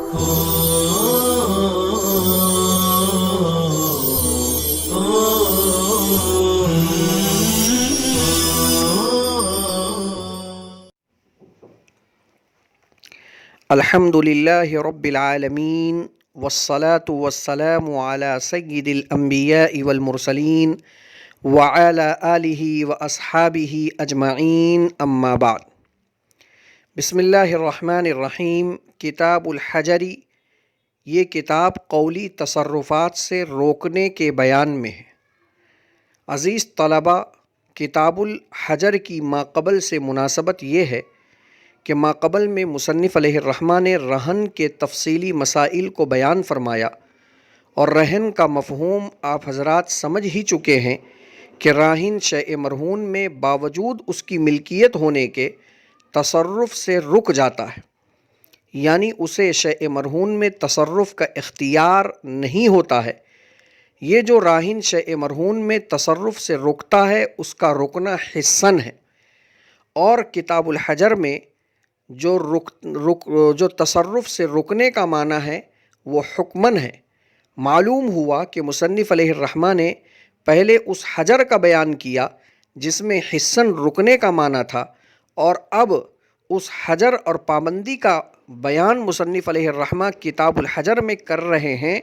الحمد للہ رب العالمین والصلاة والسلام علی سید الانبیاء والمرسلین وعلی آلہ واصحابہ اجمعین اما بعد۔ بسم اللہ الرحمن الرحیم۔ کتاب الحجری، یہ کتاب قولی تصرفات سے روکنے کے بیان میں ہے۔ عزیز طلبہ، کتاب الحجر کی ماقبل سے مناسبت یہ ہے کہ ماقبل میں مصنف علیہ الرحمہ نے رہن کے تفصیلی مسائل کو بیان فرمایا، اور رہن کا مفہوم آپ حضرات سمجھ ہی چکے ہیں کہ راہن شیء مرہون میں باوجود اس کی ملکیت ہونے کے تصرف سے رک جاتا ہے، یعنی اسے شیء مرہون میں تصرف کا اختیار نہیں ہوتا ہے۔ یہ جو راہن شیء مرہون میں تصرف سے رکتا ہے اس کا رکنا حسن ہے، اور کتاب الحجر میں جو تصرف سے رکنے کا معنی ہے وہ حکمن ہے۔ معلوم ہوا کہ مصنف علیہ الرحمہ نے پہلے اس حجر کا بیان کیا جس میں حسن رکنے کا معنی تھا، اور اب اس حجر اور پابندی کا بیان مصنف علیہ الرحمہ کتاب الحجر میں کر رہے ہیں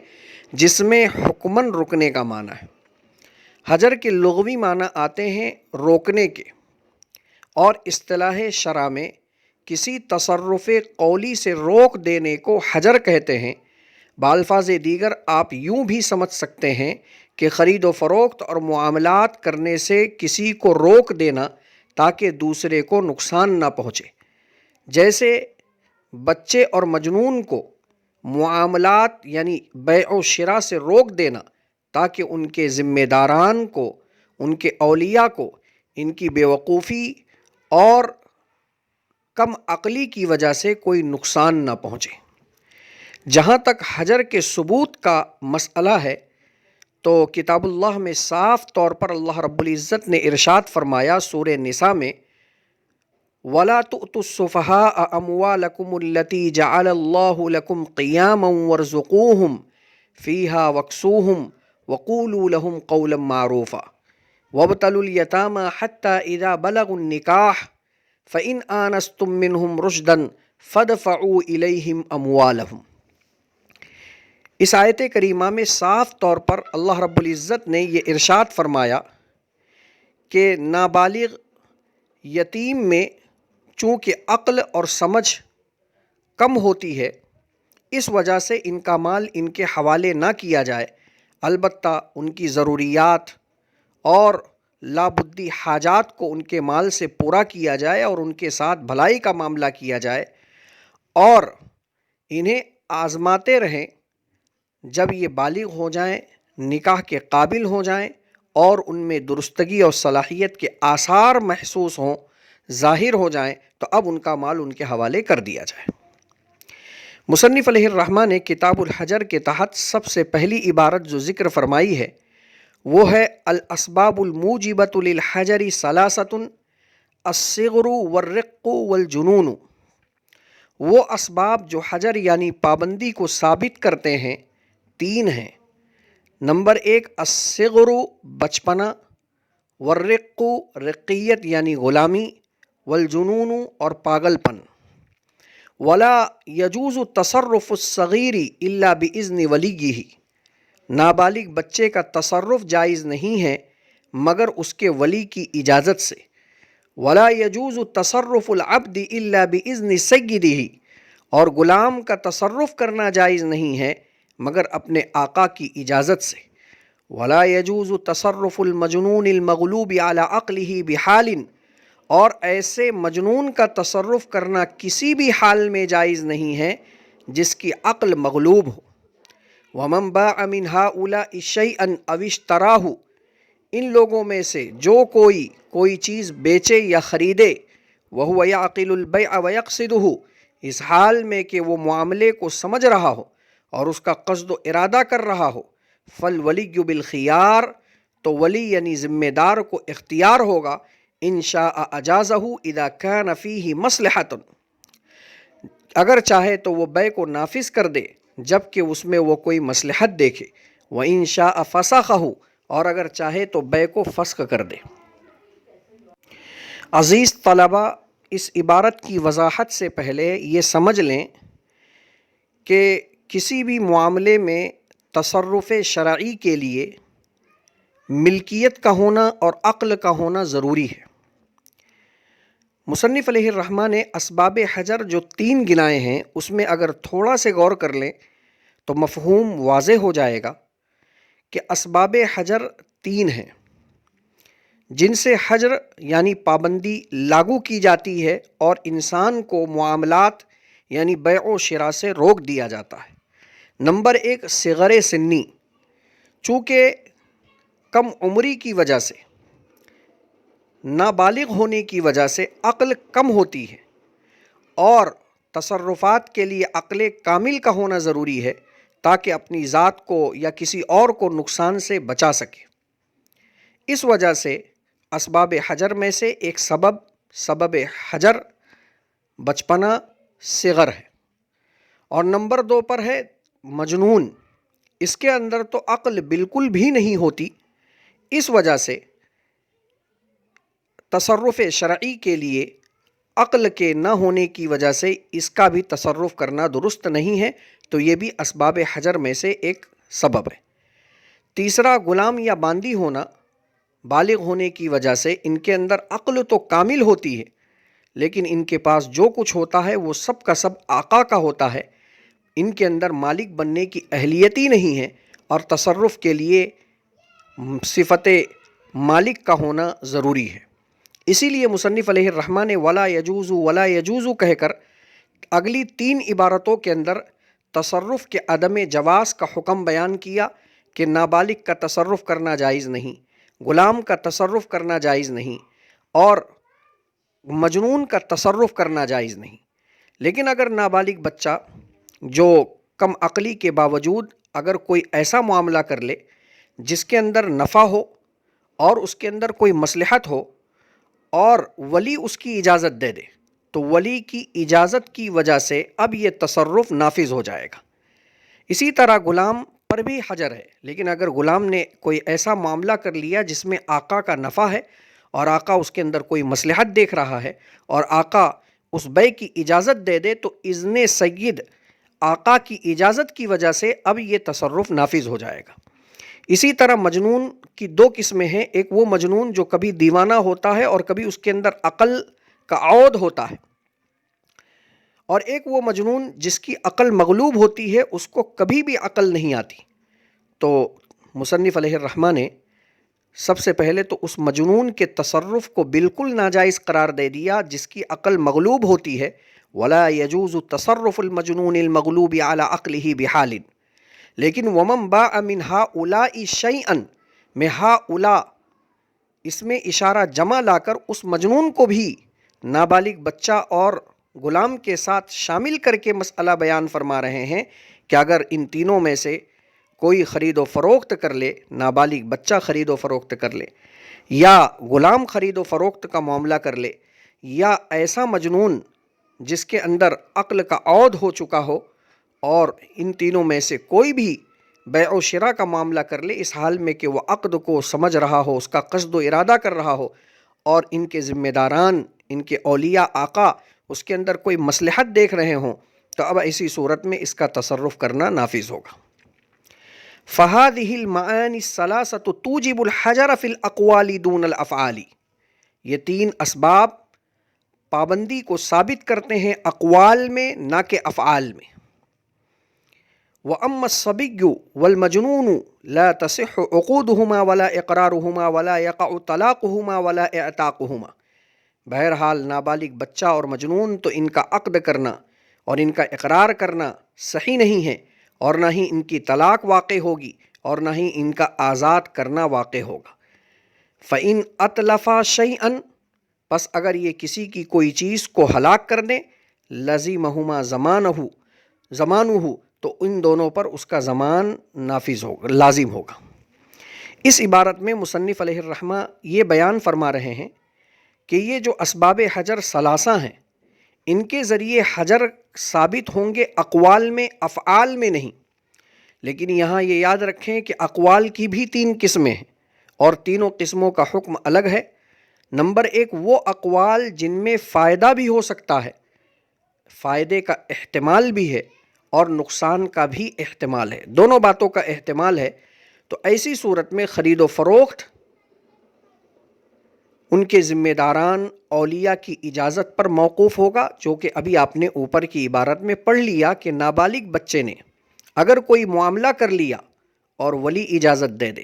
جس میں حکمن رکنے کا معنی ہے۔ حجر کے لغوی معنی آتے ہیں روکنے کے، اور اصطلاح شرع میں کسی تصرف قولی سے روک دینے کو حجر کہتے ہیں۔ بالفاظ دیگر آپ یوں بھی سمجھ سکتے ہیں کہ خرید و فروخت اور معاملات کرنے سے کسی کو روک دینا تاکہ دوسرے کو نقصان نہ پہنچے، جیسے بچے اور مجنون کو معاملات یعنی بیع و شراء سے روک دینا تاکہ ان کے ذمہ داران کو، ان کے اولیاء کو ان کی بیوقوفی اور کم عقلی کی وجہ سے کوئی نقصان نہ پہنچے۔ جہاں تک حجر کے ثبوت کا مسئلہ ہے تو کتاب اللہ میں صاف طور پر اللہ رب العزت نے ارشاد فرمایا سورہ نساء میں، وَلَا تُؤْتُوا السُّفَهَاءَ أَمْوَالَكُمُ الَّتِي جَعَلَ اللَّهُ لَكُمْ قِيَامًا وَارْزُقُوهُمْ فِيهَا وَاكْسُوهُمْ وَقُولُوا لَهُمْ قَوْلًا مَّعْرُوفًا وَابْتَلُوا الْيَتَامَى حَتَّى إِذَا بَلَغُوا النِّكَاحَ فَإِنْ آنَسْتُم مِّنْهُمْ رُشْدًا فَادْفَعُوا إِلَيْهِمْ أَمْوَالَهُمْ۔ اس آیت کریمہ میں صاف طور پر اللہ رب العزت نے یہ ارشاد فرمایا کہ نابالغ یتیم میں چونکہ عقل اور سمجھ کم ہوتی ہے، اس وجہ سے ان کا مال ان کے حوالے نہ کیا جائے، البتہ ان کی ضروریات اور لابدی حاجات کو ان کے مال سے پورا کیا جائے اور ان کے ساتھ بھلائی کا معاملہ کیا جائے، اور انہیں آزماتے رہیں جب یہ بالغ ہو جائیں، نکاح کے قابل ہو جائیں اور ان میں درستگی اور صلاحیت کے آثار محسوس ہوں، ظاہر ہو جائیں، تو اب ان کا مال ان کے حوالے کر دیا جائے۔ مصنف علیہ الرحمہ نے کتاب الحجر کے تحت سب سے پہلی عبارت جو ذکر فرمائی ہے وہ ہے الاسباب الموجبۃ للحجر ثلاثۃ الصغر والرق والجنون۔ وہ اسباب جو حجر یعنی پابندی کو ثابت کرتے ہیں تین ہیں۔ نمبر ایک الصغر بچپنا، والرق رقیت یعنی غلامی، والجنون اور پاگل پن۔ ولا يجوز تصرف الصغیر الا باذن ولیہ، نابالغ بچے کا تصرف جائز نہیں ہے مگر اس کے ولی کی اجازت سے۔ ولا يجوز تصرف العبد الا باذن سیدہ، اور غلام کا تصرف کرنا جائز نہیں ہے مگر اپنے آقا کی اجازت سے۔ ولا يجوز تصرف المجنون المغلوب على عقله بحال، اور ایسے مجنون کا تصرف کرنا کسی بھی حال میں جائز نہیں ہے جس کی عقل مغلوب ہو۔ وَمَن بَاعَ مِنْ هَؤُلَاءِ شَيْئًا أَوِ اشْتَرَاهُ، ان لوگوں میں سے جو کوئی چیز بیچے یا خریدے، وَهُوَ يَعْقِلُ الْبَيْعَ وَيَقْصِدُهُ، اس حال میں کہ وہ معاملے کو سمجھ رہا ہو اور اس کا قصد و ارادہ کر رہا ہو، فَالْوَلِيُّ بِالْخِيَارِ، تو ولی یعنی ذمہ دار کو اختیار ہوگا، ان شاء اجازہ اذا كان فیہ مصلحۃ، اگر چاہے تو وہ بے کو نافذ کر دے جب کہ اس میں وہ کوئی مصلحت دیکھے، وَإِن شَاءَ فَسَخَهُ، اور اگر چاہے تو بے کو فسخ کر دے۔ عزیز طلبہ، اس عبارت کی وضاحت سے پہلے یہ سمجھ لیں کہ کسی بھی معاملے میں تصرف شرعی کے لیے ملکیت کا ہونا اور عقل کا ہونا ضروری ہے۔ مصنف علیہ الرحمہ نے اسباب حجر جو 3 گنائے ہیں اس میں اگر تھوڑا سے غور کر لیں تو مفہوم واضح ہو جائے گا کہ اسباب حجر 3 ہیں جن سے حجر یعنی پابندی لاگو کی جاتی ہے اور انسان کو معاملات یعنی بیع و شراء سے روک دیا جاتا ہے۔ نمبر 1، صغر سنی، چونکہ کم عمری کی وجہ سے، نابالغ ہونے کی وجہ سے عقل کم ہوتی ہے اور تصرفات کے لیے عقل کامل کا ہونا ضروری ہے تاکہ اپنی ذات کو یا کسی اور کو نقصان سے بچا سکے۔ اس وجہ سے اسباب حجر میں سے ایک سبب حجر بچپنا صغر ہے، اور نمبر 2 پر ہے مجنون۔ اس کے اندر تو عقل بالکل بھی نہیں ہوتی، اس وجہ سے تصرف شرعی کے لیے عقل کے نہ ہونے کی وجہ سے اس کا بھی تصرف کرنا درست نہیں ہے، تو یہ بھی اسباب حجر میں سے ایک سبب ہے۔ تیسرا، غلام یا باندی ہونا، بالغ ہونے کی وجہ سے ان کے اندر عقل تو کامل ہوتی ہے لیکن ان کے پاس جو کچھ ہوتا ہے وہ سب کا سب آقا کا ہوتا ہے، ان کے اندر مالک بننے کی اہلیت ہی نہیں ہے، اور تصرف کے لیے صفت مالک کا ہونا ضروری ہے۔ اسی لیے مصنف علیہ الرحمہ نے ولا یجوز کہہ کر اگلی 3 عبارتوں کے اندر تصرف کے عدم جواز کا حکم بیان کیا کہ نابالغ کا تصرف کرنا جائز نہیں، غلام کا تصرف کرنا جائز نہیں، اور مجنون کا تصرف کرنا جائز نہیں۔ لیکن اگر نابالغ بچہ جو کم عقلی کے باوجود اگر کوئی ایسا معاملہ کر لے جس کے اندر نفع ہو اور اس کے اندر کوئی مصلحت ہو اور ولی اس کی اجازت دے دے تو ولی کی اجازت کی وجہ سے اب یہ تصرف نافذ ہو جائے گا۔ اسی طرح غلام پر بھی حجر ہے، لیکن اگر غلام نے کوئی ایسا معاملہ کر لیا جس میں آقا کا نفع ہے اور آقا اس کے اندر کوئی مصلحت دیکھ رہا ہے اور آقا اس بیع کی اجازت دے دے تو اذن سید آقا کی اجازت کی وجہ سے اب یہ تصرف نافذ ہو جائے گا۔ اسی طرح مجنون کی 2 قسمیں ہیں، ایک وہ مجنون جو کبھی دیوانہ ہوتا ہے اور کبھی اس کے اندر عقل کا عود ہوتا ہے، اور ایک وہ مجنون جس کی عقل مغلوب ہوتی ہے، اس کو کبھی بھی عقل نہیں آتی۔ تو مصنف علیہ الرحمہ نے سب سے پہلے تو اس مجنون کے تصرف کو بالکل ناجائز قرار دے دیا جس کی عقل مغلوب ہوتی ہے، ولا یجوز تصرف المجنون المغلوب علی عقلہ بحال، لیکن ومن باع من ہؤلاء شیئا میں ہؤلاء اس میں اشارہ جمع لا کر اس مجنون کو بھی نابالغ بچہ اور غلام کے ساتھ شامل کر کے مسئلہ بیان فرما رہے ہیں کہ اگر ان تینوں میں سے کوئی خرید و فروخت کر لے، نابالغ بچہ خرید و فروخت کر لے یا غلام خرید و فروخت کا معاملہ کر لے، یا ایسا مجنون جس کے اندر عقل کا عود ہو چکا ہو اور ان تینوں میں سے کوئی بھی بیع و شراء کا معاملہ کر لے، اس حال میں کہ وہ عقد کو سمجھ رہا ہو، اس کا قصد و ارادہ کر رہا ہو اور ان کے ذمہ داران، ان کے اولیاء آقا اس کے اندر کوئی مصلحت دیکھ رہے ہوں، تو اب ایسی صورت میں اس کا تصرف کرنا نافذ ہوگا۔ فَهَذِهِ الْمَعَانِ الثَّلَاثَةُ تُوجِبُ الْحَجَرَ فِي الْأَقْوَالِ دُونَ الْأَفْعَالِ، یہ 3 اسباب پابندی کو ثابت کرتے ہیں اقوال میں نہ کہ افعال میں۔ وَأَمَّا الصَّبِيُّ وَالْمَجْنُونُ لَا تَصِحُّ عُقُودُهُمَا وَلَا إِقْرَارُهُمَا وَلَا يَقَعُ طَلَاقُهُمَا وَلَا إِعْتَاقُهُمَا، بہرحال نابالغ بچہ اور مجنون تو ان کا عقد کرنا اور ان کا اقرار کرنا صحیح نہیں ہے، اور نہ ہی ان کی طلاق واقع ہوگی اور نہ ہی ان کا آزاد کرنا واقع ہوگا۔ فَإِنْ أَتْلَفَا شَيْئًا، پس اگر یہ کسی کی کوئی چیز کو ہلاک کر دیں، لَزِمَهُمَا زَمَانُهُ، تو ان دونوں پر اس کا زمان نافذ ہوگا، لازم ہوگا۔ اس عبارت میں مصنف علیہ الرحمہ یہ بیان فرما رہے ہیں کہ یہ جو اسباب حجر ثلاثہ ہیں، ان کے ذریعے حجر ثابت ہوں گے اقوال میں، افعال میں نہیں۔ لیکن یہاں یہ یاد رکھیں کہ اقوال کی بھی 3 قسمیں ہیں اور تینوں قسموں کا حکم الگ ہے۔ نمبر 1 وہ اقوال جن میں فائدہ بھی ہو سکتا ہے، فائدے کا احتمال بھی ہے اور نقصان کا بھی احتمال ہے، دونوں باتوں کا احتمال ہے، تو ایسی صورت میں خرید و فروخت ان کے ذمہ داران اولیاء کی اجازت پر موقوف ہوگا، جو کہ ابھی آپ نے اوپر کی عبارت میں پڑھ لیا کہ نابالغ بچے نے اگر کوئی معاملہ کر لیا اور ولی اجازت دے دے،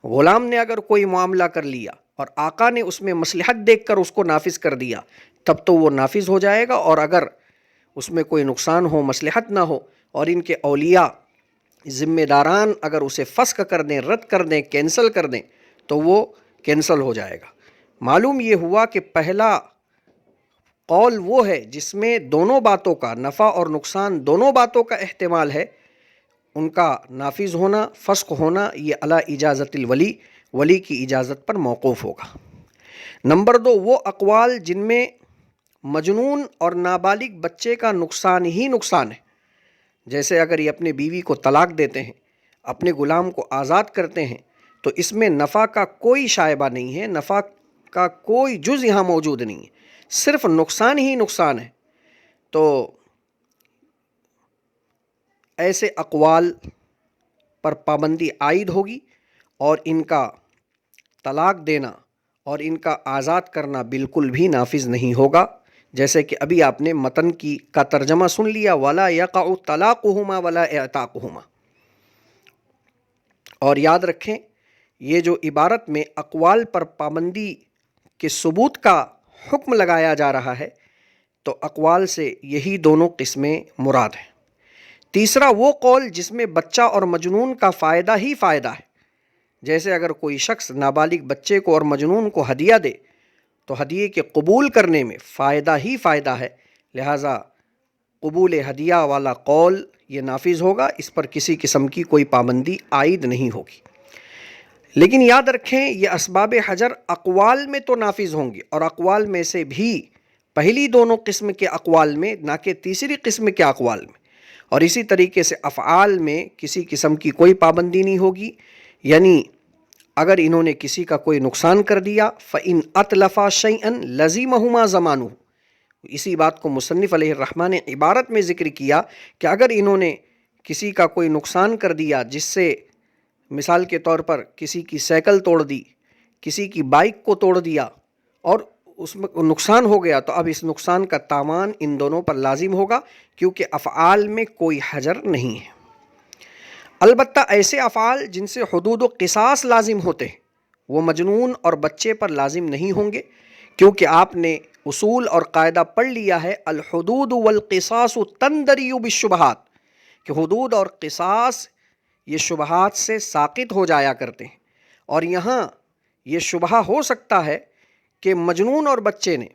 غلام نے اگر کوئی معاملہ کر لیا اور آقا نے اس میں مصلحت دیکھ کر اس کو نافذ کر دیا، تب تو وہ نافذ ہو جائے گا، اور اگر اس میں کوئی نقصان ہو، مصلحت نہ ہو، اور ان کے اولیاء ذمہ داران اگر اسے فسخ کر دیں، رد کر دیں، کینسل کر دیں، تو وہ کینسل ہو جائے گا۔ معلوم یہ ہوا کہ پہلا قول وہ ہے جس میں دونوں باتوں کا، نفع اور نقصان دونوں باتوں کا احتمال ہے، ان کا نافذ ہونا، فسخ ہونا، یہ علی اجازت الولی، ولی کی اجازت پر موقوف ہوگا۔ نمبر 2 وہ اقوال جن میں مجنون اور نابالغ بچے کا نقصان ہی نقصان ہے، جیسے اگر یہ اپنے بیوی کو طلاق دیتے ہیں، اپنے غلام کو آزاد کرتے ہیں، تو اس میں نفع کا کوئی شائبہ نہیں ہے، نفع کا کوئی جز یہاں موجود نہیں ہے، صرف نقصان ہی نقصان ہے۔ تو ایسے اقوال پر پابندی عائد ہوگی اور ان کا طلاق دینا اور ان کا آزاد کرنا بالکل بھی نافذ نہیں ہوگا، جیسے کہ ابھی آپ نے متن کا ترجمہ سن لیا، وَلَا يَقَعُ طَلَاقُهُمَا وَلَا اعْتَاقُهُمَا۔ اور یاد رکھیں یہ جو عبارت میں اقوال پر پابندی کے ثبوت کا حکم لگایا جا رہا ہے، تو اقوال سے یہی دونوں قسمیں مراد ہیں۔ تیسرا وہ قول جس میں بچہ اور مجنون کا فائدہ ہی فائدہ ہے، جیسے اگر کوئی شخص نابالغ بچے کو اور مجنون کو ہدیہ دے تو ہدیے کے قبول کرنے میں فائدہ ہی فائدہ ہے، لہٰذا قبول ہدیہ والا قول یہ نافذ ہوگا، اس پر کسی قسم کی کوئی پابندی عائد نہیں ہوگی۔ لیکن یاد رکھیں یہ اسباب حجر اقوال میں تو نافذ ہوں گے، اور اقوال میں سے بھی پہلی دونوں قسم کے اقوال میں، نہ کہ تیسری قسم کے اقوال میں، اور اسی طریقے سے افعال میں کسی قسم کی کوئی پابندی نہیں ہوگی، یعنی اگر انہوں نے کسی کا کوئی نقصان کر دیا فَإِنْ أَتْلَفَا شَيْئًا لَزِمَهُمَا زَمَانُهُ، اسی بات کو مصنف علیہ الرحمٰن نے عبارت میں ذکر کیا کہ اگر انہوں نے کسی کا کوئی نقصان کر دیا، جس سے مثال کے طور پر کسی کی سائیکل توڑ دی، کسی کی بائک کو توڑ دیا اور اس میں نقصان ہو گیا، تو اب اس نقصان کا تاوان ان دونوں پر لازم ہوگا، کیونکہ افعال میں کوئی حجر نہیں ہے۔ البتہ ایسے افعال جن سے حدود و قصاص لازم ہوتے ہیں وہ مجنون اور بچے پر لازم نہیں ہوں گے، کیونکہ آپ نے اصول اور قاعدہ پڑھ لیا ہے، الحدود والقصاص تندری بالشبہات، کہ حدود اور قصاص یہ شبہات سے ساقط ہو جایا کرتے ہیں، اور یہاں یہ شبہہ ہو سکتا ہے کہ مجنون اور بچے نے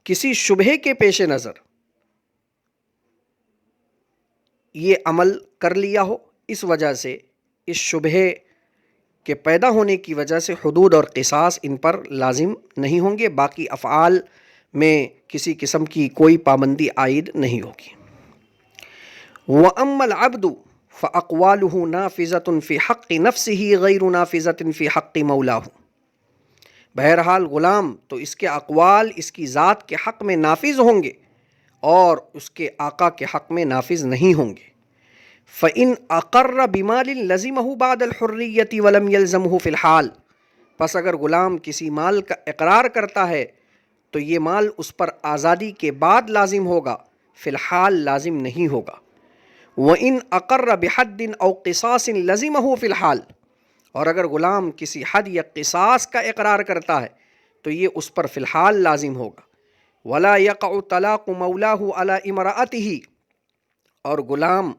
کسی شبہے کے پیش نظر یہ عمل کر لیا ہو، اس وجہ سے اس شبہے کے پیدا ہونے کی وجہ سے حدود اور قصاص ان پر لازم نہیں ہوں گے، باقی افعال میں کسی قسم کی کوئی پابندی عائد نہیں ہوگی۔ وَأَمَّا الْعَبْدُ فَأَقْوَالُهُ نَافِذَةٌ فِي حَقِّ نَفْسِهِ غَيْرُ نَافِذَةٍ فِي حَقِّ مَوْلَاهُ۔ بہرحال غلام تو اس کے اقوال اس کی ذات کے حق میں نافذ ہوں گے اور اس کے آقا کے حق میں نافذ نہیں ہوں گے۔ فَإِنْ أَقَرَّ بِمَالٍ لَزِمَهُ بَعْدَ الْحُرِّيَّةِ وَلَمْ يَلْزَمْهُ فِي الْحَالِ، پس اگر غلام کسی مال کا اقرار کرتا ہے تو یہ مال اس پر آزادی کے بعد لازم ہوگا، فی الحال لازم نہیں ہوگا۔ وَإِنْ أَقَرَّ بِحَدٍّ أَوْ قِصَاصٍ لَزِمَهُ فِي الْحَالِ، اور اگر غلام کسی حد یا قصاص کا اقرار کرتا ہے تو یہ اس پر فی الحال لازم ہوگا۔ وَلَا يَقَعُ طَلَاقُ مَوْلَاهُ عَلَى إِمْرَأَتِهِ، اور غلام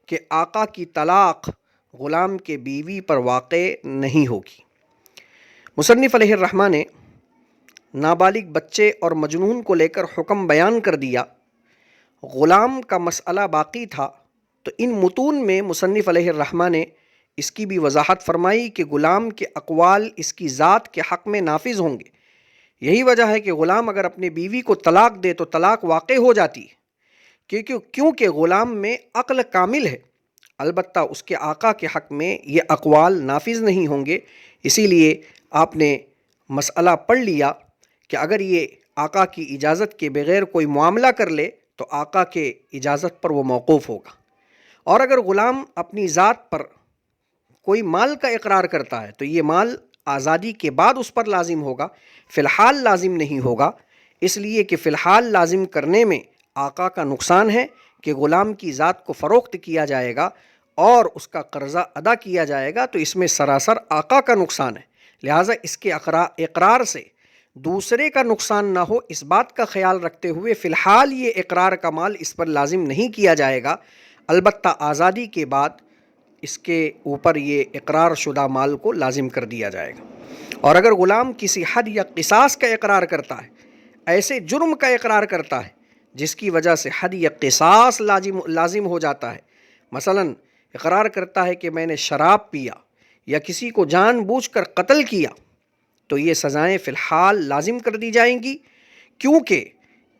کے آقا کی طلاق غلام کے بیوی پر واقع نہیں ہوگی۔ مصنف علیہ الرحمٰن نے نابالغ بچے اور مجنون کو لے کر حکم بیان کر دیا، غلام کا مسئلہ باقی تھا، تو ان متون میں مصنف علیہ الرحمٰن نے اس کی بھی وضاحت فرمائی کہ غلام کے اقوال اس کی ذات کے حق میں نافذ ہوں گے، یہی وجہ ہے کہ غلام اگر اپنی بیوی کو طلاق دے تو طلاق واقع ہو جاتی ہے، کیونکہ غلام میں عقل کامل ہے، البتہ اس کے آقا کے حق میں یہ اقوال نافذ نہیں ہوں گے۔ اسی لیے آپ نے مسئلہ پڑھ لیا کہ اگر یہ آقا کی اجازت کے بغیر کوئی معاملہ کر لے تو آقا کے اجازت پر وہ موقوف ہوگا، اور اگر غلام اپنی ذات پر کوئی مال کا اقرار کرتا ہے تو یہ مال آزادی کے بعد اس پر لازم ہوگا، فی الحال لازم نہیں ہوگا، اس لیے کہ فی الحال لازم کرنے میں آقا کا نقصان ہے کہ غلام کی ذات کو فروخت کیا جائے گا اور اس کا قرضہ ادا کیا جائے گا، تو اس میں سراسر آقا کا نقصان ہے، لہٰذا اس کے اقرار سے دوسرے کا نقصان نہ ہو، اس بات کا خیال رکھتے ہوئے فی الحال یہ اقرار کا مال اس پر لازم نہیں کیا جائے گا، البتہ آزادی کے بعد اس کے اوپر یہ اقرار شدہ مال کو لازم کر دیا جائے گا۔ اور اگر غلام کسی حد یا قصاص کا اقرار کرتا ہے، ایسے جرم کا اقرار کرتا ہے جس کی وجہ سے حد یا قصاص لازم ہو جاتا ہے، مثلا اقرار کرتا ہے کہ میں نے شراب پیا یا کسی کو جان بوجھ کر قتل کیا، تو یہ سزائیں فی الحال لازم کر دی جائیں گی، کیونکہ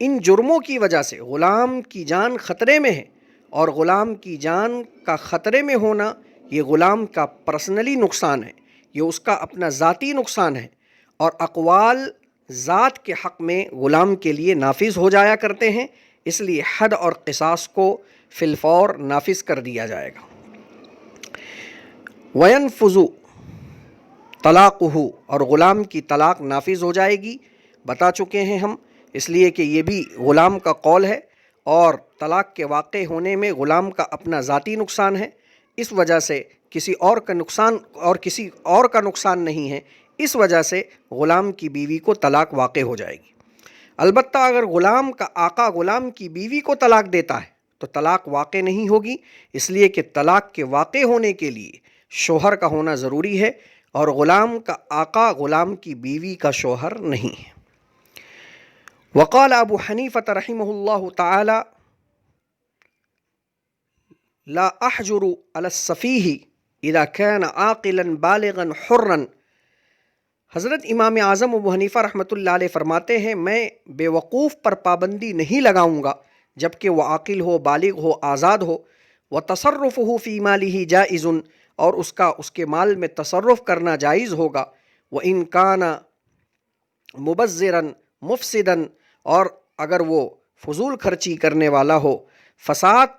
ان جرموں کی وجہ سے غلام کی جان خطرے میں ہے، اور غلام کی جان کا خطرے میں ہونا یہ غلام کا پرسنلی نقصان ہے، یہ اس کا اپنا ذاتی نقصان ہے، اور اقوال ذات کے حق میں غلام کے لیے نافذ ہو جایا کرتے ہیں، اس لیے حد اور قصاص کو فی الفور نافذ کر دیا جائے گا۔ وَيَنْفُذُ طلاقہ، اور غلام کی طلاق نافذ ہو جائے گی، بتا چکے ہیں ہم، اس لیے کہ یہ بھی غلام کا قول ہے، اور طلاق کے واقع ہونے میں غلام کا اپنا ذاتی نقصان ہے، اس وجہ سے کسی اور کا نقصان نہیں ہے، اس وجہ سے غلام کی بیوی کو طلاق واقع ہو جائے گی۔ البتہ اگر غلام کا آقا غلام کی بیوی کو طلاق دیتا ہے تو طلاق واقع نہیں ہوگی، اس لیے کہ طلاق کے واقع ہونے کے لیے شوہر کا ہونا ضروری ہے، اور غلام کا آقا غلام کی بیوی کا شوہر نہیں ہے۔ وقال ابو حنیفہ رحمہ اللہ تعالی لا احجر علی السفیہ اذا كان عاقلا بالغا حرا، حضرت امام اعظم ابو حنیفہ رحمۃ اللہ علیہ فرماتے ہیں میں بے وقوف پر پابندی نہیں لگاؤں گا جبکہ وہ عاقل ہو، بالغ ہو، آزاد ہو، وتصرفہ فی مالہ جائز، اور اس کے مال میں تصرف کرنا جائز ہوگا، وان کان مبذرا مفسدا، اور اگر وہ فضول خرچی کرنے والا ہو، فساد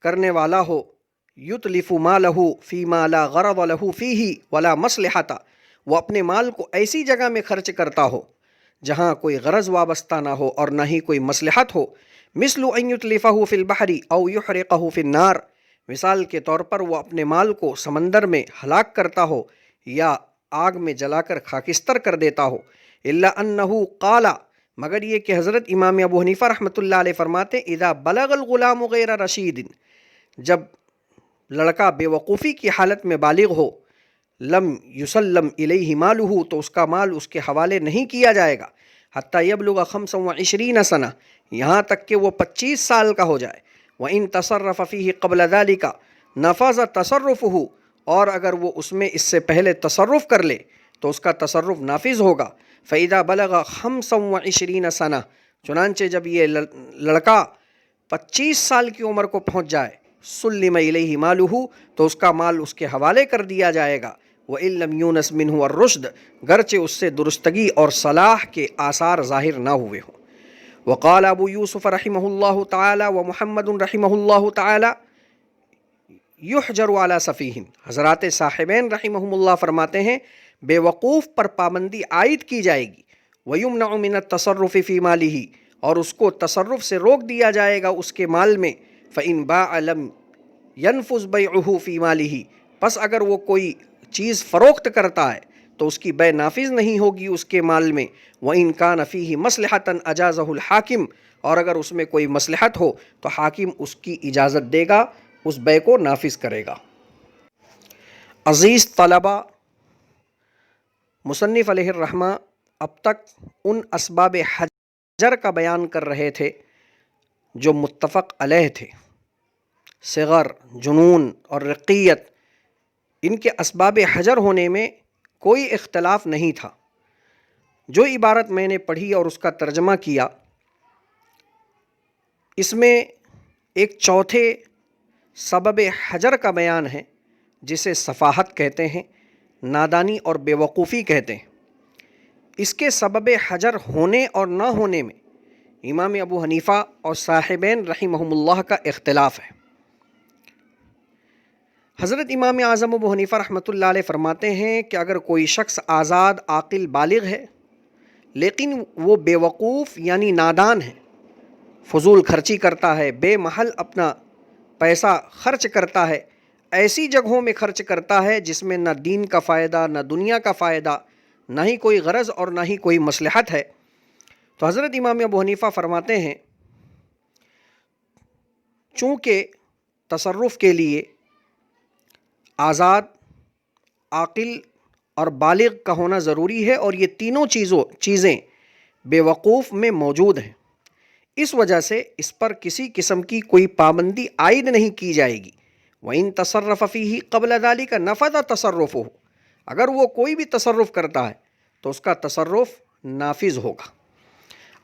کرنے والا ہو، یتلف مالہ فیما لا غرض لہ فیہ ولا مصلحۃ، وہ اپنے مال کو ایسی جگہ میں خرچ کرتا ہو جہاں کوئی غرض وابستہ نہ ہو اور نہ ہی کوئی مصلحت ہو، مثل ان یتلفہ فی البحر او یحرقہ فی النار، مثال کے طور پر وہ اپنے مال کو سمندر میں ہلاک کرتا ہو یا آگ میں جلا کر خاکستر کر دیتا ہو، الا انہ قال، مگر یہ کہ حضرت امام ابو حنیفہ رحمۃ اللہ علیہ فرماتے اذا بلغ الغلام غیر رشید، جب لڑکا بے وقوفی کی حالت میں بالغ ہو، لم یسلم الیہ مالہ، تو اس کا مال اس کے حوالے نہیں کیا جائے گا، حتی یبلغ 25 سنہ، یہاں تک کہ وہ 25 سال کا ہو جائے، وَإِن تَصَرَّفَ فِيهِ قَبْلَ ذَلِكَ نَفَذَ تَصَرُّفُهُ، اور اگر وہ اس میں اس سے پہلے تصرف کر لے تو اس کا تصرف نافذ ہوگا، فَإِذَا بَلَغَ 25 سنہ، چنانچہ جب یہ لڑکا 25 سال کی عمر کو پہنچ جائے، سلم الیہ مالہ، تو اس کا مال اس کے حوالے کر دیا جائے گا، وَإِن لَمْ يُونَسْ مِنْهُ الرُّشْدُ، گرچہ اس سے درستگی اور صلاح کے آثار ظاہر نہ ہوئے ہوں۔ وقال ابو یوسف رحمہ اللہ تعالی ومحمد رحمہ اللہ تعالی یحجر علی سفیہ، حضرات صاحبین رحمہم اللہ فرماتے ہیں بے وقوف پر پابندی عائد کی جائے گی، ویمنع من التصرف فی مالہ، اور اس کو تصرف سے روک دیا جائے گا اس کے مال میں، فإن باع لم ینفذ بیعہ فی مالہ، پس اگر وہ کوئی چیز فروخت کرتا ہے تو اس کی بے نافذ نہیں ہوگی اس کے مال میں، وَإِن كَانَ فِيهِ مَصْلِحَةً أَجَازَهُ الْحَاكِمُ، اور اگر اس میں کوئی مصلحت ہو تو حاکم اس کی اجازت دے گا، اس بے کو نافذ کرے گا۔ عزیز طلبہ، مصنف علیہ الرحمہ اب تک ان اسباب حجر کا بیان کر رہے تھے جو متفق علیہ تھے، صغر، جنون اور رقیت، ان کے اسباب حجر ہونے میں کوئی اختلاف نہیں تھا، جو عبارت میں نے پڑھی اور اس کا ترجمہ کیا، اس میں ایک چوتھے سبب حجر کا بیان ہے، جسے سفاہت کہتے ہیں، نادانی اور بے وقوفی کہتے ہیں۔ اس کے سبب حجر ہونے اور نہ ہونے میں امام ابو حنیفہ اور صاحبین رحمہم اللہ کا اختلاف ہے۔ حضرت امام اعظم ابو حنیفہ رحمۃ اللہ علیہ فرماتے ہیں کہ اگر کوئی شخص آزاد عاقل بالغ ہے لیکن وہ بے وقوف یعنی نادان ہے، فضول خرچی کرتا ہے، بے محل اپنا پیسہ خرچ کرتا ہے، ایسی جگہوں میں خرچ کرتا ہے جس میں نہ دین کا فائدہ نہ دنیا کا فائدہ، نہ ہی کوئی غرض اور نہ ہی کوئی مصلحت ہے، تو حضرت امام ابو حنیفہ فرماتے ہیں چونکہ تصرف کے لیے آزاد عاقل اور بالغ کا ہونا ضروری ہے، اور یہ تینوں چیزیں بے وقوف میں موجود ہیں، اس وجہ سے اس پر کسی قسم کی کوئی پابندی عائد نہیں کی جائے گی۔ وَإِن تَصَرَّفَ فِيهِ قَبْلَ ذَلِكَ نَفَذَ تَصَرُّفُهُ، اگر وہ کوئی بھی تصرف کرتا ہے تو اس کا تصرف نافذ ہوگا،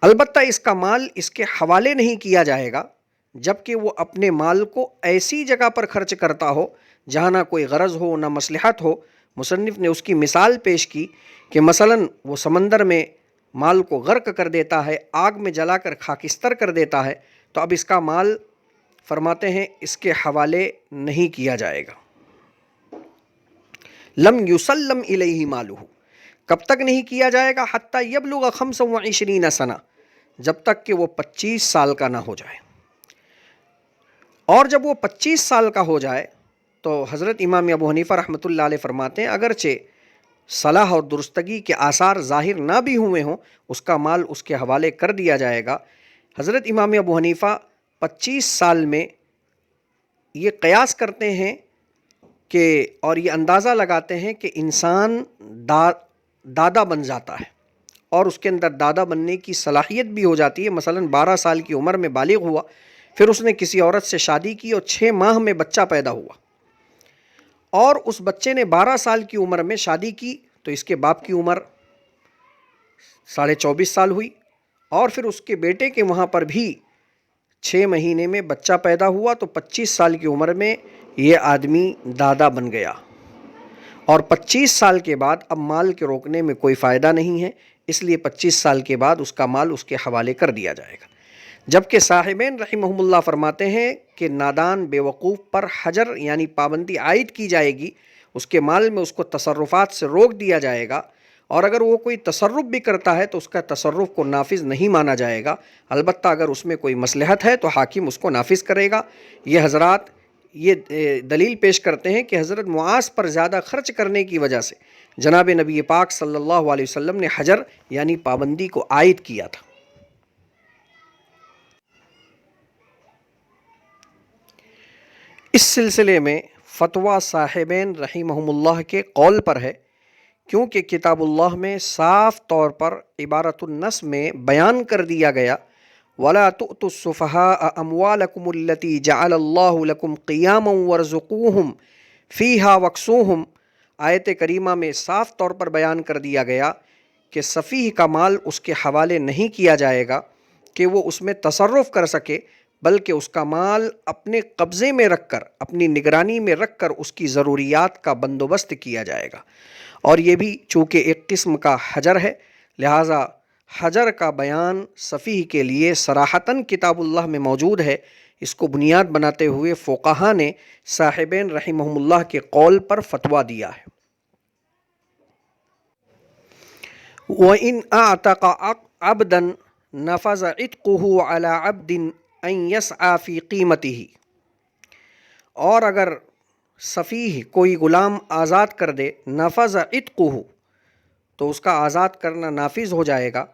البتہ اس کا مال اس کے حوالے نہیں کیا جائے گا جبکہ وہ اپنے مال کو ایسی جگہ پر خرچ کرتا ہو جہاں نہ کوئی غرض ہو نہ مصلحت ہو۔ مصنف نے اس کی مثال پیش کی کہ مثلاً وہ سمندر میں مال کو غرق کر دیتا ہے، آگ میں جلا کر خاکستر کر دیتا ہے، تو اب اس کا مال فرماتے ہیں اس کے حوالے نہیں کیا جائے گا۔ لم یسلم الیہ مالہ، کب تک نہیں کیا جائے گا؟ حتی یبلغ 25 سنہ، جب تک کہ وہ 25 سال کا نہ ہو جائے، اور جب وہ 25 سال کا ہو جائے تو حضرت امام ابو حنیفہ رحمۃ اللہ علیہ فرماتے ہیں اگرچہ صلاح اور درستگی کے آثار ظاہر نہ بھی ہوئے ہوں، اس کا مال اس کے حوالے کر دیا جائے گا۔ حضرت امام ابو حنیفہ 25 سال میں یہ قیاس کرتے ہیں کہ اور یہ اندازہ لگاتے ہیں کہ انسان دادا بن جاتا ہے اور اس کے اندر دادا بننے کی صلاحیت بھی ہو جاتی ہے۔ مثلاً 12 سال کی عمر میں بالغ ہوا، پھر اس نے کسی عورت سے شادی کی اور 6 ماہ میں بچہ پیدا ہوا، اور اس بچے نے 12 سال کی عمر میں شادی کی تو اس کے باپ کی عمر 24.5 سال ہوئی، اور پھر اس کے بیٹے کے وہاں پر بھی 6 مہینے میں بچہ پیدا ہوا، تو 25 سال کی عمر میں یہ آدمی دادا بن گیا، اور 25 سال کے بعد اب مال کے روکنے میں کوئی فائدہ نہیں ہے، اس لیے 25 سال کے بعد اس کا مال اس کے حوالے کر دیا جائے گا۔ جبکہ صاحبین رحمہم اللہ فرماتے ہیں کہ نادان بے وقوف پر حجر یعنی پابندی عائد کی جائے گی، اس کے مال میں اس کو تصرفات سے روک دیا جائے گا، اور اگر وہ کوئی تصرف بھی کرتا ہے تو اس کا تصرف کو نافذ نہیں مانا جائے گا، البتہ اگر اس میں کوئی مصلحت ہے تو حاکم اس کو نافذ کرے گا۔ یہ حضرات یہ دلیل پیش کرتے ہیں کہ حضرت معاذ پر زیادہ خرچ کرنے کی وجہ سے جناب نبی پاک صلی اللہ علیہ وسلم نے حجر یعنی پابندی کو عائد کیا تھا۔ اس سلسلے میں فتویٰ صاحبین رحمہم اللہ کے قول پر ہے، کیونکہ کتاب اللہ میں صاف طور پر عبارت النص میں بیان کر دیا گیا وَلَا تُؤْتُوا السُّفَهَاءَ أَمْوَالَكُمُ الَّتِي جَعَلَ اللَّهُ لَكُمْ قِيَامًا وَارْزُقُوهُمْ فِيهَا وَاكْسُوهُمْ۔ آیت کریمہ میں صاف طور پر بیان کر دیا گیا کہ سفیہ کا مال اس کے حوالے نہیں کیا جائے گا کہ وہ اس میں تصرف کر سکے، بلکہ اس کا مال اپنے قبضے میں رکھ کر، اپنی نگرانی میں رکھ کر اس کی ضروریات کا بندوبست کیا جائے گا، اور یہ بھی چونکہ ایک قسم کا حجر ہے، لہٰذا حجر کا بیان سفیہ کے لیے صراحتاً کتاب اللہ میں موجود ہے۔ اس کو بنیاد بناتے ہوئے فقہاء نے صاحبین رحمہم اللہ کے قول پر فتویٰ دیا ہے۔ وَإِنْ أَعْتَقَ عَبْدًا نَفَذَ عِتْقُهُ عَلَى عَبْدٍ أَنْ يَسْعَى فِي قِيمَتِهِ، اور اگر سفیہ کوئی غلام آزاد کر دے، نَفَذَ عِتْقُهُ تو اس کا آزاد کرنا نافذ ہو جائے گا،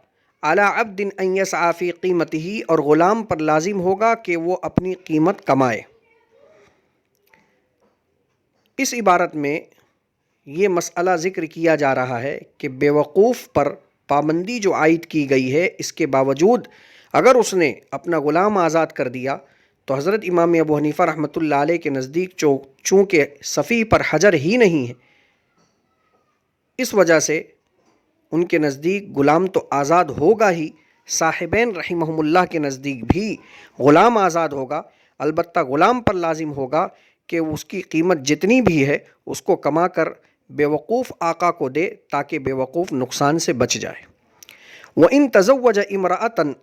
عَلَى عَبْدٍ أَنْ يَسْعَى فِي قِيمَتِهِ، اور غلام پر لازم ہوگا کہ وہ اپنی قیمت کمائے۔ اس عبارت میں یہ مسئلہ ذکر کیا جا رہا ہے کہ بے وقوف پر پابندی جو عائد کی گئی ہے، اس کے باوجود اگر اس نے اپنا غلام آزاد کر دیا تو حضرت امام ابو حنیفہ رحمۃ اللہ علیہ کے نزدیک چونکہ سفیہ پر حجر ہی نہیں ہے، اس وجہ سے ان کے نزدیک غلام تو آزاد ہوگا ہی، صاحبین رحمہم اللہ کے نزدیک بھی غلام آزاد ہوگا، البتہ غلام پر لازم ہوگا کہ اس کی قیمت جتنی بھی ہے اس کو کما کر بیوقوف آقا کو دے تاکہ بیوقوف نقصان سے بچ جائے۔ وَإِن تَزَوَّجَ امرأةً،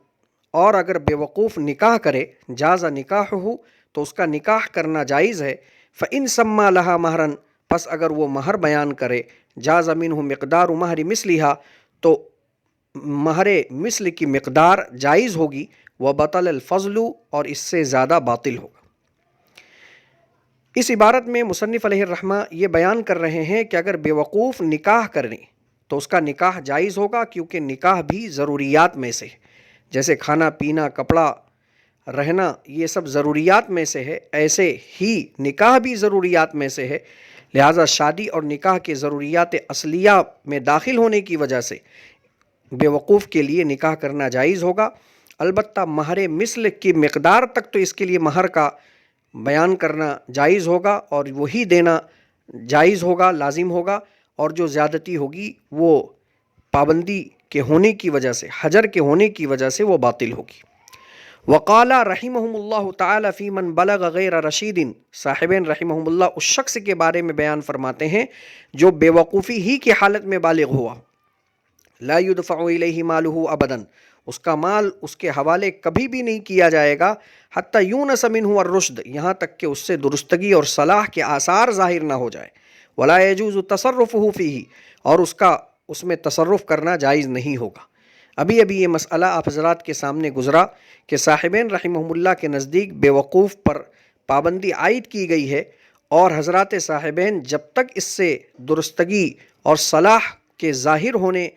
اور اگر بیوقوف نکاح کرے، جاز نکاحہ، تو اس کا نکاح کرنا جائز ہے، فَإِن سَمَّا لَهَا مَهْرًا، پس اگر وہ مہر بیان کرے، جاز منہ مقدار مہر مثلها، تو مہر مثل کی مقدار جائز ہوگی، وَبَطَلَ الْفَضْلُ، اور اس سے زیادہ باطل ہوگا۔ اس عبارت میں مصنف علیہ الرحمہ یہ بیان کر رہے ہیں کہ اگر بیوقوف نکاح کریں تو اس کا نکاح جائز ہوگا، کیونکہ نکاح بھی ضروریات میں سے ہے، جیسے کھانا پینا، کپڑا، رہنا، یہ سب ضروریات میں سے ہے، ایسے ہی نکاح بھی ضروریات میں سے ہے، لہٰذا شادی اور نکاح کے ضروریات اصلیہ میں داخل ہونے کی وجہ سے بیوقوف کے لیے نکاح کرنا جائز ہوگا، البتہ مہر مثل کی مقدار تک تو اس کے لیے مہر کا بیان کرنا جائز ہوگا اور وہی دینا جائز ہوگا، لازم ہوگا، اور جو زیادتی ہوگی وہ پابندی کے ہونے کی وجہ سے، حجر کے ہونے کی وجہ سے وہ باطل ہوگی۔ وقال رحمہم اللہ تعالی فی من بلغ غیر رشید، صاحبین رحمہم اللہ اس شخص کے بارے میں بیان فرماتے ہیں جو بے وقوفی ہی کی حالت میں بالغ ہوا، لا يدفع الیہ مالہ ابدا، اس کا مال اس کے حوالے کبھی بھی نہیں کیا جائے گا، حتی یونس منہ الرشد، یہاں تک کہ اس سے درستگی اور صلاح کے آثار ظاہر نہ ہو جائے، ولا یجوز تصرفہ فیہ، اور اس میں تصرف کرنا جائز نہیں ہوگا۔ ابھی یہ مسئلہ آپ حضرات کے سامنے گزرا کہ صاحبین رحمہم اللہ کے نزدیک بے وقوف پر پابندی عائد کی گئی ہے، اور حضرات صاحبین جب تک اس سے درستگی اور صلاح کے ظاہر ہونے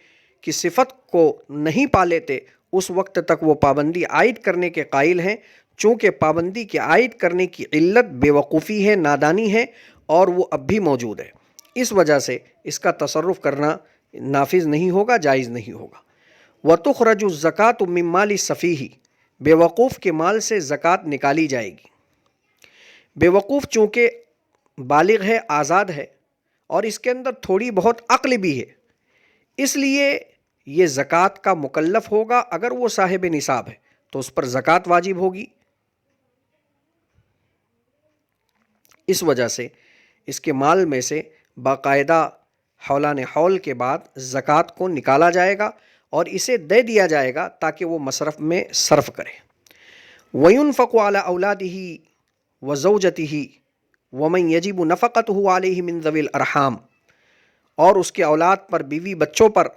کی صفت کو نہیں پا لیتے اس وقت تک وہ پابندی عائد کرنے کے قائل ہیں، چونکہ پابندی کے عائد کرنے کی علت بے وقوفی ہے، نادانی ہے، اور وہ اب بھی موجود ہے، اس وجہ سے اس کا تصرف کرنا نافذ نہیں ہوگا، جائز نہیں ہوگا۔ وَتُخْرَجُ الزَّكَاةُ مِن مَّالِ السَّفِيهِ، بے وقوف کے مال سے زکوٰۃ نکالی جائے گی۔ بے وقوف چونکہ بالغ ہے، آزاد ہے، اور اس کے اندر تھوڑی بہت عقل بھی ہے، اس لیے یہ زکوٰۃ کا مکلف ہوگا۔ اگر وہ صاحب نصاب ہے تو اس پر زکوٰۃ واجب ہوگی، اس وجہ سے اس کے مال میں سے باقاعدہ حولان حول کے بعد زکوٰۃ کو نکالا جائے گا اور اسے دے دیا جائے گا تاکہ وہ مصرف میں صرف کرے۔ وَيُنْفَقُ عَلَى أَوْلَادِهِ وَزَوْجَتِهِ وَمَنْ يَجِبُ نَفَقَتُهُ عَلَيْهِ مِنْ ذَوِي الْأَرْحَامِ، اور اس کے اولاد پر، بیوی بچوں پر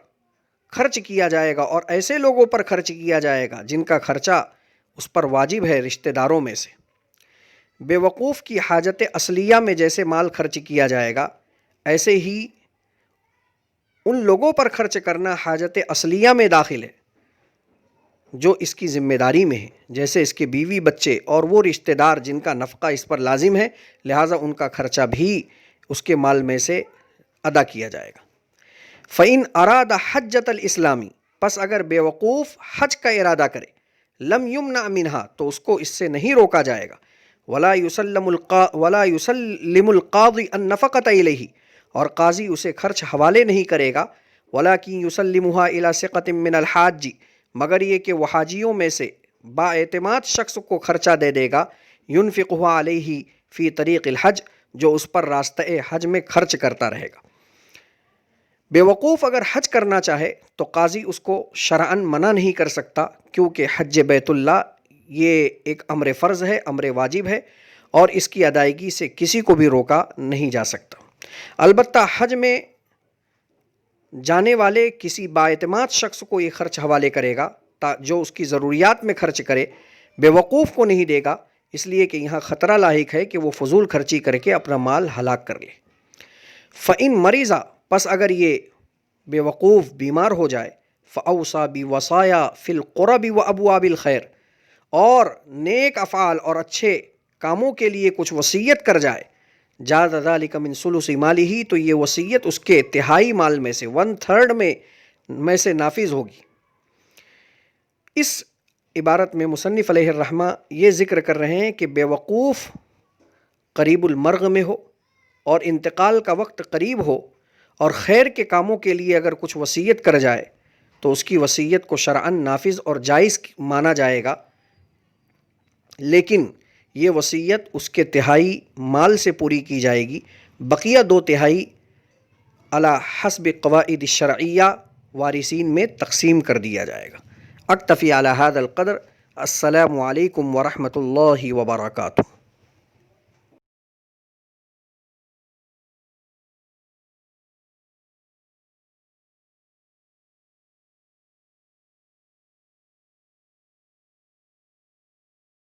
خرچ کیا جائے گا، اور ایسے لوگوں پر خرچ کیا جائے گا جن کا خرچہ اس پر واجب ہے رشتہ داروں میں سے۔ بے وقوف کی حاجت اصلیہ میں جیسے مال خرچ کیا جائے گا، ایسے ہی ان لوگوں پر خرچ کرنا حاجت اصلیہ میں داخل ہے جو اس کی ذمہ داری میں ہے، جیسے اس کے بیوی بچے اور وہ رشتہ دار جن کا نفقہ اس پر لازم ہے، لہٰذا ان کا خرچہ بھی اس کے مال میں سے ادا کیا جائے گا۔ فَإِنْ أَرَادَ حَجَّةَ الْإِسْلَامِ، پس اگر بے وقوف حج کا ارادہ کرے، لم یمنع منہا، تو اس کو اس سے نہیں روکا جائے گا، ولا یسلم القاضی النفقۃ الیہ، اور قاضی اسے خرچ حوالے نہیں کرے گا، ولکن یسلمھا الی ثقۃ من الحاج، مگر یہ کہ وہ حاجیوں میں سے با اعتماد شخص کو خرچہ دے دے گا، ینفقھا علیہ فی طریق الحج، جو اس پر راستہ حج میں خرچ کرتا رہے گا۔ بے وقوف اگر حج کرنا چاہے تو قاضی اس کو شرعاً منع نہیں کر سکتا، کیونکہ حج بیت اللہ یہ ایک امر فرض ہے، امر واجب ہے، اور اس کی ادائیگی سے کسی کو بھی روکا نہیں جا سکتا۔ البتہ حج میں جانے والے کسی بااعتماد شخص کو یہ خرچ حوالے کرے گا جو اس کی ضروریات میں خرچ کرے، بے وقوف کو نہیں دے گا، اس لیے کہ یہاں خطرہ لاحق ہے کہ وہ فضول خرچی کر کے اپنا مال ہلاک کر لے۔ فَإِن مَرِضَ، پس اگر یہ بے وقوف بیمار ہو جائے، فَأَوْصَى بِوَصَايَا فِي الْقُرَبِ وَأَبْوَابِ الْخَيْرِ، اور نیک افعال اور اچھے کاموں کے لیے کچھ وصیت کر جائے، جاز ذلک من ثلث مالہ، تو یہ وصیت اس کے تہائی مال میں سے، 1/3 میں سے نافذ ہوگی۔ اس عبارت میں مصنف علیہ الرحمہ یہ ذکر کر رہے ہیں کہ بے وقوف قریب المرغ میں ہو اور انتقال کا وقت قریب ہو، اور خیر کے کاموں کے لیے اگر کچھ وصیت کر جائے تو اس کی وصیت کو شرعاً نافذ اور جائز مانا جائے گا، لیکن یہ وصیت اس کے تہائی مال سے پوری کی جائے گی، بقیہ 2/3 علی حسب قواعد الشرعیہ وارثین میں تقسیم کر دیا جائے گا۔ اکتفی علی ھذا القدر۔ السلام علیکم ورحمۃ اللہ وبرکاتہ۔